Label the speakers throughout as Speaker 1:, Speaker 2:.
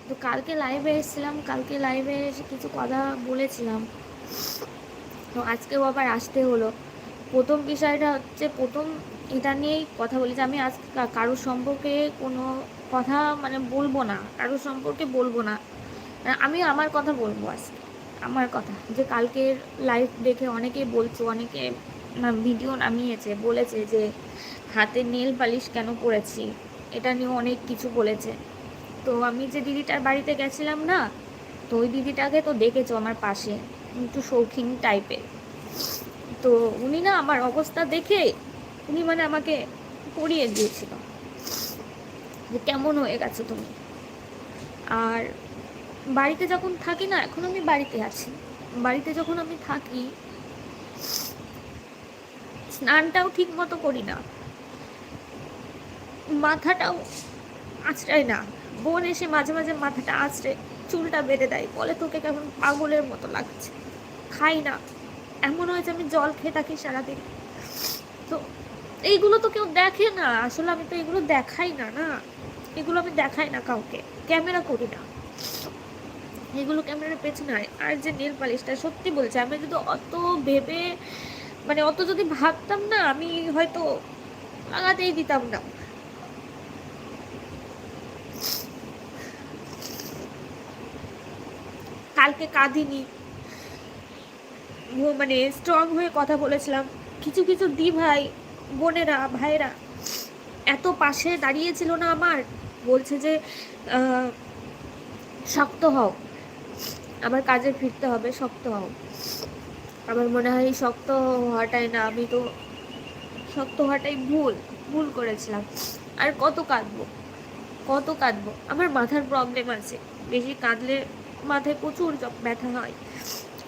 Speaker 1: তো কালকে লাইভে এসেছিলাম, কালকে লাইভে এসে কিছু কথা বলেছিলাম, তো আজকেও আবার আসতে হলো। প্রথম বিষয়টা হচ্ছে, প্রথম এটা নিয়েই কথা বলি যে আমি আজ কারোর সম্পর্কে কোনো কথা মানে বলবো না, কারোর সম্পর্কে বলবো না। আমি আমার কথা বলবো আজকে, আমার কথা যে কালকের লাইভ দেখে অনেকেই বলছো, অনেকে ভিডিও নামিয়েছে, বলেছে যে হাতে নেল পালিশ কেন পরেছি, এটা নিয়েও অনেক কিছু বলেছে। তো আমি যে দিদিটার বাড়িতে গেছিলাম না, তো ওই দিদিটাকে তো দেখেছো আমার পাশে, একটু শৌখিন টাইপের। তো উনি না আমার অবস্থা দেখে উনি মানে আমাকে পড়িয়ে দিয়েছিল যে কেমন হয়ে গেছো তুমি। আর বাড়িতে যখন থাকি না, এখন আমি বাড়িতে আছি, বাড়িতে যখন আমি থাকি স্নানটাও ঠিক মতো করি না, মাথাটাও আঁচড়াই না। বোন এসে মাঝে মাঝে মাথাটা আঁচড়ে চুলটা বেঁধে দেয়, বলে তোকে কেমন পাগলের মতো লাগছে। খাই না, এমন হয় যে আমি জল খেয়ে থাকি সারাদিন। তো এইগুলো তো কেউ দেখে না, আসলে আমি তো এগুলো দেখাই না, না এগুলো আমি দেখাই না কাউকে, ক্যামেরা করি না এগুলো, ক্যামেরার পেছনে হয়। আর যে নেল পালিশটা, সত্যি বলছি, আমি যদি অত ভেবে মানে অত যদি ভাবতাম না, আমি হয়তো লাগাতেই দিতাম না। কালকে কাঁদিনি, মানে স্ট্রং হয়ে কথা বলেছিলাম। কিছু কিছু দি ভাই, বোনেরা, ভাইরা এত পাশে দাঁড়িয়েছিল না আমার, বলছে যে শক্ত হও, আমার কাজে ফিরতে হবে, শক্ত হও। আমার মনে হয় এই শক্ত হওয়াটাই না, আমি তো শক্ত হওয়াটাই ভুল, ভুল করেছিলাম। আর কত কাঁদবো, কত কাঁদবো, আমার মাথার প্রবলেম আছে, বেশি কাঁদলে মাথায় প্রচুর ব্যথা হয়।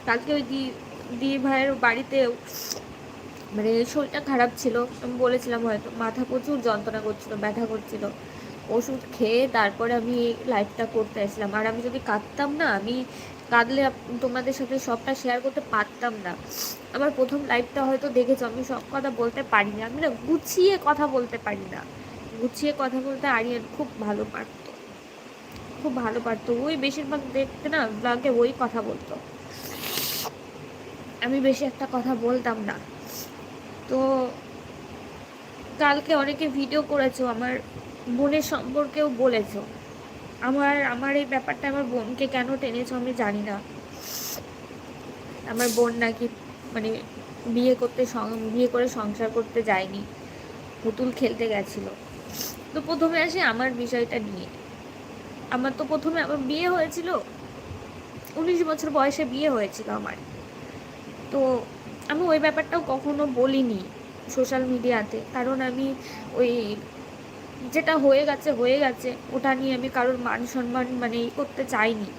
Speaker 1: কালকে ওই দি ভাইয়ের বাড়িতেও মানে শরীরটা খারাপ ছিল, আমি বলেছিলাম হয়তো, মাথা প্রচুর যন্ত্রণা করছিল, ব্যথা করছিল, ওষুধ খেয়ে তারপরে আমি লাইভটা করতে আসলাম। আর আমি যদি কাঁদতাম না, আমি কাঁদলে তোমাদের সাথে সবটা শেয়ার করতে পারতাম না। আমার প্রথম লাইভটা হয়তো দেখেছো, আমি সব কথা বলতে পারি না, আমি না গুছিয়ে কথা বলতে পারি না। গুছিয়ে কথা বলতে আরিয়ান খুব ভালো পারতো, খুব ভালো পারতো। ওই বেশিরভাগ দেখতে না ব্লগে ওই কথা বলতো, আমি বেশি একটা কথা বলতাম না। তো কালকে অনেকে ভিডিও করেছো, আমার বোনের সম্পর্কেও বলেছো। আমার আমার এই ব্যাপারটা, আমার বোনকে কেন টেনেছো আমি জানি না। আমার বোন নাকি মানে বিয়ে করে সংসার করতে যায়নি, পুতুল খেলতে গেছিল। তো প্রথমে আসি আমার বিষয়টা নিয়ে। আমার তো প্রথমে আমার বিয়ে হয়েছিল, 19 বছর বয়সে বিয়ে হয়েছিল আমার। তো আমি ওই ব্যাপারটাও কখনো বলিনি সোশ্যাল মিডিয়াতে, কারণ আমি ওই যেটা হয়ে গেছে হয়ে গেছে, ওটা নিয়ে আমি কারোর মান সম্মান মানে করতে চাইনি।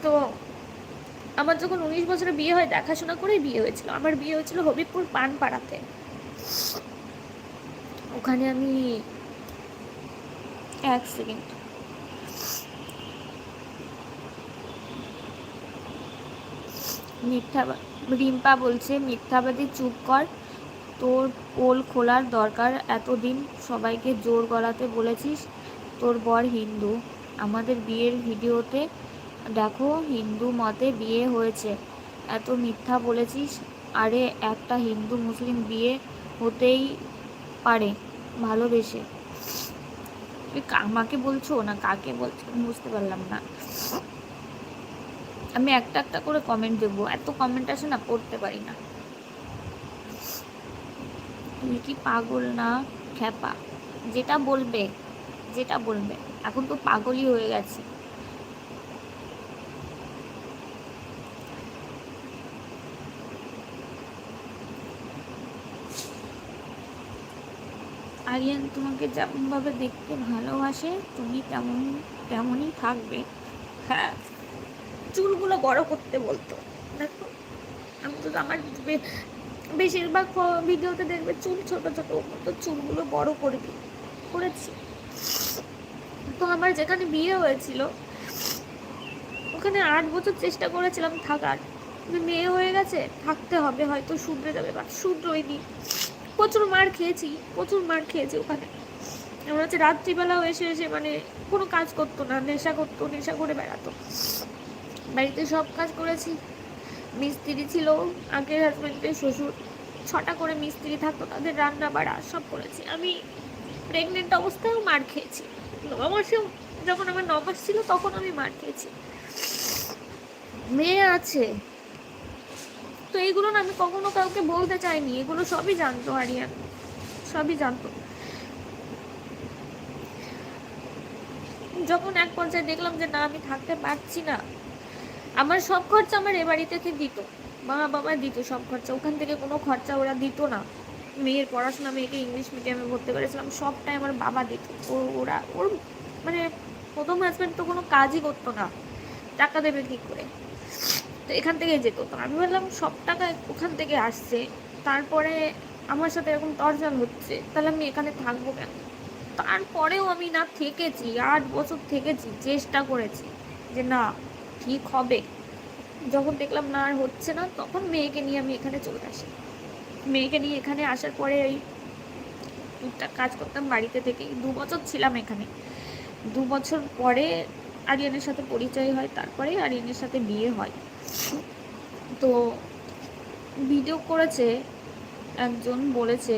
Speaker 1: তো আমার যখন 19 বছরে বিয়ে হয়, দেখাশোনা করেই বিয়ে হয়েছিল। আমার বিয়ে হয়েছিল হবিবপুর পানপাড়াতে। ওখানে আমি, এক সেকেন্ড, মিথ্যা, রিম্পা বলছে মিথ্যাবাদী চুপ কর, তোর পোল খোলার দরকার, এতদিন সবাইকে জোর গলাতে বলেছিস তোর বর হিন্দু, আমাদের বিয়ের ভিডিওতে দেখো হিন্দু মতে বিয়ে হয়েছে, এত মিথ্যা বলেছিস। আরে একটা হিন্দু মুসলিম বিয়ে হতেই পারে ভালোবেসে। তুই আমাকে বলছো না কাকে বলছো বুঝতে পারলাম না। আমি একটা একটা করে কমেন্ট দেবো, এত কমেন্ট আসে না, পড়তে পারি না। তুমি কি পাগল না খ্যাপা, যেটা বলবে, যেটা বলবে, এখন তো পাগলই হয়ে গেছে। আরিয়ান তোমাকে যেমনভাবে দেখতে ভালোবাসে, তুমি তেমনই থাকবে। হ্যাঁ, চুলগুলো বড় করতে বলতো, দেখো আমি তো আমার বেশিরভাগ ভিডিওতে দেখবে চুল ছোট ছোট, তো চুলগুলো বড় করবি, করেছি। তো আমার যেখানে বিয়ে হয়েছিল ওখানে 8 বছর চেষ্টা করেছিলাম থাকার, মেয়ে হয়ে গেছে, থাকতে হবে, হয়তো শুধরে যাবে, বা শুধরোয়নি। প্রচুর মার খেয়েছি, প্রচুর মার খেয়েছি ওখানে। এমন হচ্ছে রাত্রিবেলাও এসে এসে মানে কোনো কাজ করতো না, নেশা করতো, নেশা করে বেড়াতো। বাড়িতে সব কাজ করেছি। মিস্ত্রি ছিল আগের হাজব্যান্ডের শ্বশুর, 6টা করে মিস্ত্রি থাকতো, তাদের রান্না বাড়া সব করেছি। আমি প্রেগনেন্ট অবস্থায়ও মার খেয়েছি, 9 মাসেও, যখন আমার 9 মাস ছিল তখন আমি মার খেয়েছি। মেয়ে আছে তো এইগুলো না আমি কখনো কাউকে বলতে চাইনি, এগুলো সবই জানতো আরিয়ান, সবই জানতো। যখন এক পর্যায়ে দেখলাম যে না আমি থাকতে পারছি না, আমার সব খরচা আমার এ বাড়ি থেকে দিত, মা বাবা দিত সব খরচা, ওখান থেকে কোনো খরচা ওরা দিত না। মেয়ের পড়াশোনা, মেয়েকে ইংলিশ মিডিয়ামে ভর্তি করেছিলাম, সবটাই আমার বাবা দিত। ওর মানে প্রথম হাজব্যান্ড তো কোনো কাজই করতো না, টাকা দেবে কি করে, তো এখান থেকে যেত। তো আমি বললাম সব টাকা ওখান থেকে আসছে, তারপরে আমার সাথে এরকম টর্চার হচ্ছে, তাহলে আমি এখানে থাকবো কেন? তারপরেও আমি না থেকেছি, 8 বছর থেকেছি, চেষ্টা করেছি যে না ঠিক হবে। যখন দেখলাম না আর হচ্ছে না, তখন মেয়েকে নিয়ে আমি এখানে চলে আসি। মেয়েকে নিয়ে এখানে আসার পরে ওই টুকটাক কাজ করতাম বাড়িতে থেকেই, 2 বছর ছিলাম এখানে। 2 বছর পরে আরিয়ানের সাথে পরিচয় হয়, তারপরে আরিয়ানের সাথে বিয়ে হয়। তো ভিডিও করেছে একজন, বলেছে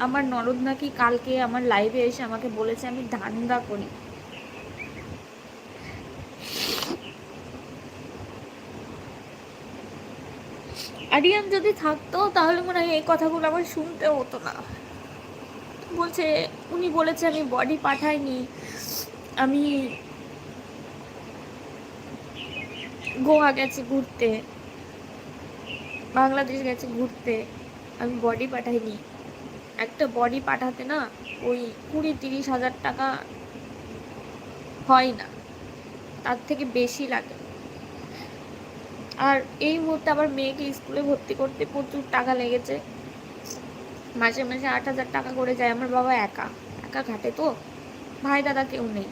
Speaker 1: আমার ননদ নাকি কালকে আমার লাইভে এসে আমাকে বলেছে আমি ধান্দা করি। আরিয়ান যদি থাকতো তাহলে মনে হয় এই কথাগুলো আমার শুনতে হতো না। বলছে, উনি বলেছে আমি বডি পাঠাইনি, আমি গোয়া গেছি ঘুরতে, বাংলাদেশ গেছি ঘুরতে, আমি বডি পাঠাইনি। একটা বডি পাঠাতে না ওই 20-30 হাজার টাকা হয় না, তার থেকে বেশি লাগে। আর এই মুহূর্তে আবার মেয়েকে স্কুলে ভর্তি করতে প্রচুর টাকা লেগেছে, মাসে মাসে 8,000 টাকা করে যায়। আমার বাবা একা একা ঘাটে, তো ভাই দাদা কেউ নেই।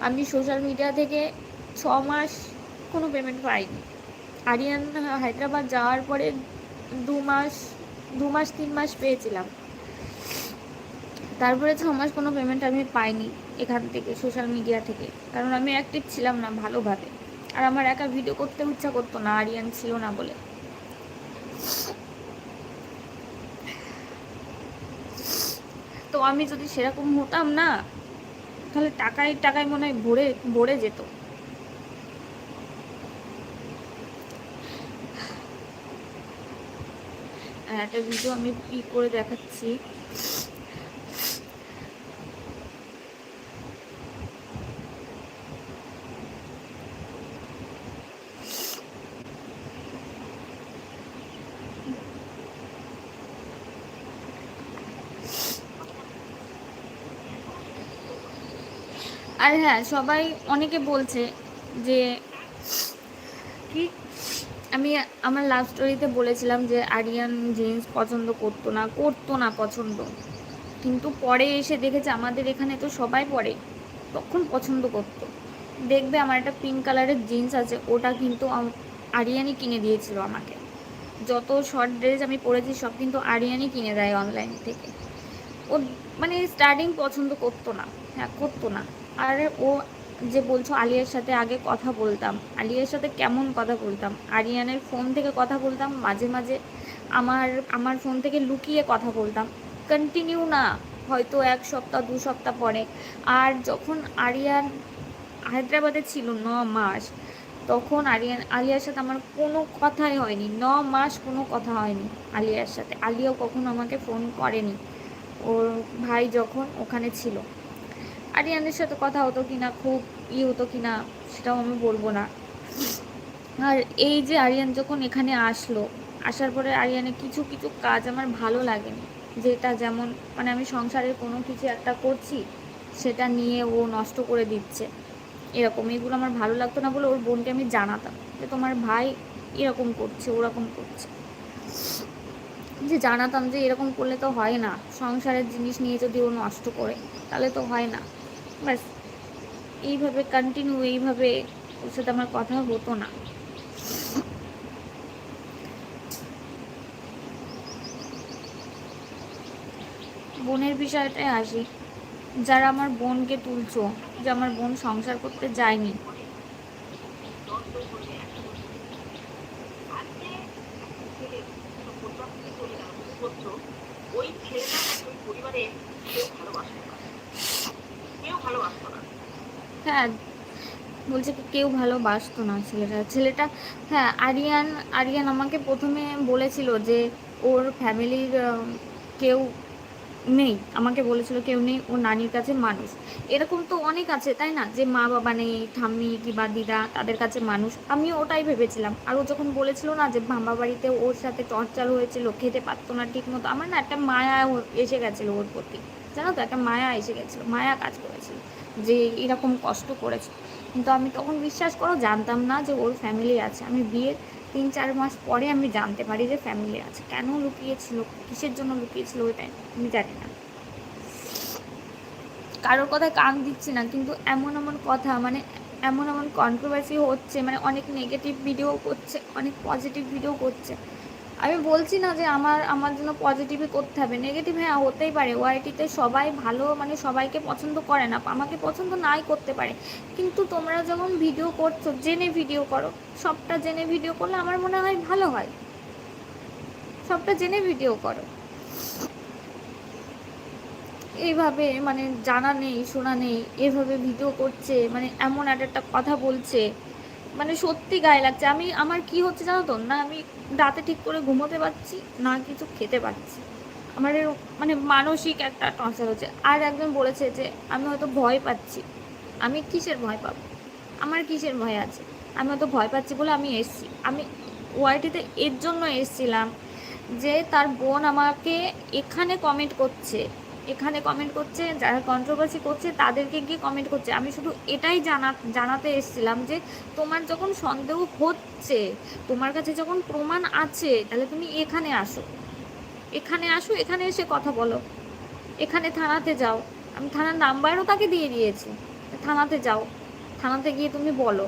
Speaker 1: আমি সোশ্যাল মিডিয়া থেকে 6 মাস কোনো পেমেন্ট পাইনি। আরিয়ান হায়দ্রাবাদ যাওয়ার পরে 2 মাস 3 মাস পেয়েছিলাম, তারপরে 6 মাস কোনো পেমেন্ট আমি পাইনি এখান থেকে, সোশ্যাল মিডিয়া থেকে, কারণ আমি অ্যাক্টিভ ছিলাম না ভালোভাবে। আর আমার একা ভিডিও করতে ইচ্ছা করতো না, আরিয়ান ছিল না বলে। তো আমি যদি সেরকম হতাম না, তাহলে টাকায় টাকায় মনে হয় ভরে ভরে যেত। আর একটা ভিডিও আমি করে দেখাচ্ছি। আর হ্যাঁ, সবাই অনেকে বলছে যে কি আমি আমার লাভ স্টোরিতে বলেছিলাম যে আরিয়ান জিন্স পছন্দ করতো না পছন্দ, কিন্তু পরে এসে দেখেছে আমাদের এখানে তো সবাই পরে, তখন পছন্দ করতো। দেখবে আমার একটা পিঙ্ক কালারের জিন্স আছে, ওটা কিন্তু আরিয়ানই কিনে দিয়েছিল আমাকে। যত শর্ট ড্রেস আমি পরেছি সব কিন্তু আরিয়ানই কিনে দেয় অনলাইন থেকে। ও মানে স্টার্টিং পছন্দ করতো না, হ্যাঁ করতো না। আর ও যে বলছো আলিয়ার সাথে আগে কথা বলতাম, আলিয়ার সাথে কেমন কথা বলতাম, আরিয়ানের ফোন থেকে কথা বলতাম, মাঝে মাঝে আমার আমার ফোন থেকে লুকিয়ে কথা বলতাম, কন্টিনিউ না, হয়তো 1 সপ্তাহ 2 সপ্তাহ পরে। আর যখন আরিয়ান হায়দ্রাবাদে ছিল 9 মাস, তখন আলিয়ার সাথে আমার কোনো কথাই হয়নি, 9 মাস কোনো কথা হয়নি আলিয়ার সাথে। আলিয়াও কখনো আমাকে ফোন করেনি, ওর ভাই যখন ওখানে ছিল। আরিয়ানের সাথে কথা হতো কিনা, খুব হতো কিনা সেটাও আমি বলবো না। আর এই যে আরিয়ান যখন এখানে আসলো, আসার পরে আরিয়ানের কিছু কিছু কাজ আমার ভালো লাগেনি, যেটা যেমন মানে আমি সংসারের কোনো কিছু একটা করছি সেটা নিয়ে ও নষ্ট করে দিচ্ছে, এরকম এগুলো আমার ভালো লাগতো না বলে ওর বোনকে আমি জানাতাম যে তোমার ভাই এরকম করছে ওরকম করছে, যে জানাতাম যে এরকম করলে তো হয় না, সংসারের জিনিস নিয়ে যদি ও নষ্ট করে তাহলে তো হয় না। ব্যাস এইভাবে কন্টিনিউ, এইভাবে ওর সাথে আমার কথা হতো না। বোনের বিষয়টায় আসি, যারা আমার বোনকে তুলছো, যে আমার বোন সংসার করতে যায়নি, হ্যাঁ বলছে কি কেউ ভালোবাসতো না ছেলেটা। হ্যাঁ, আরিয়ান আরিয়ান আমাকে প্রথমে বলেছিল যে ওর ফ্যামিলির কেউ নেই, আমাকে বলেছিল কেউ নেই, ও নানির কাছে মানুষ। এরকম তো অনেক আছে তাই না, যে মা বাবা নেই, ঠাম্মি কিংবা দিদা তাদের কাছে মানুষ, আমিও ওটাই ভেবেছিলাম। আর ও যখন বলেছিল না যে মামা বাড়িতে ওর সাথে টর্চার হয়েছিল, খেতে পারতো না ঠিক মতো, আমার না একটা মায়া এসে গেছিলো ওর প্রতি, জানো তো, একটা মায়া এসে গেছিলো, মায়া কাজ করেছিল যে এরকম কষ্ট করেছে। কিন্তু আমি তখন বিশ্বাস করো জানতাম না যে ওর ফ্যামিলি আছে। আমি বিয়ের 3-4 মাস পরে আমি জানতে পারি যে ফ্যামিলি আছে। কেন লুকিয়েছিল, কিসের জন্য লুকিয়েছিল, ওইটাই আমি জানি না। কারোর কথায় কান দিচ্ছি না, কিন্তু এমন এমন কথা, মানে এমন এমন কন্ট্রোভার্সি হচ্ছে, মানে অনেক নেগেটিভ ভিডিও করছে, অনেক পজিটিভ ভিডিও করছে। আমি বলছি না যে আমার আমার জন্য পজিটিভই করতে হবে, নেগেটিভ হ্যাঁ হতেই পারে, ওআইটিতে সবাই ভালো, মানে সবাইকে পছন্দ করে না, আমাকে পছন্দ নাই করতে পারে। কিন্তু তোমরা যখন ভিডিও করছো জেনে ভিডিও করো, সবটা জেনে ভিডিও করলে আমার মনে হয় ভালো হয়, সবটা জেনে ভিডিও করো। এইভাবে মানে জানা নেই শোনা নেই এভাবে ভিডিও করছে, মানে এমন একটা কথা বলছে, মানে সত্যি গায়ে লাগছে। আমার কি হচ্ছে জানো তো, না আমি রাতে ঠিক করে ঘুমোতে পারছি না, কিছু খেতে পারছি, আমার মানে মানসিক একটা টর্চার হচ্ছে। আর একজন বলেছে যে আমি হয়তো ভয় পাচ্ছি, আমি কিসের ভয় পাবো, আমার কিসের ভয় আছে, আমি হয়তো ভয় পাচ্ছি বলে আমি এসছি। আমি ওয়াইটিতে এর জন্য এসছিলাম যে তার বোন আমাকে এখানে কমেন্ট করছে, এখানে কমেন্ট করছে, যারা কন্ট্রোভার্সি করছে তাদেরকে গিয়ে কমেন্ট করছে। আমি শুধু এটাই জানাতে এসেছিলাম যে তোমার যখন সন্দেহ হচ্ছে, তোমার কাছে যখন প্রমাণ আছে, তাহলে তুমি এখানে আসো, এখানে আসো, এখানে এসে কথা বলো, এখানে থানাতে যাও। আমি থানার নাম্বারও তাকে দিয়ে দিয়েছি, থানাতে যাও, থানাতে গিয়ে তুমি বলো।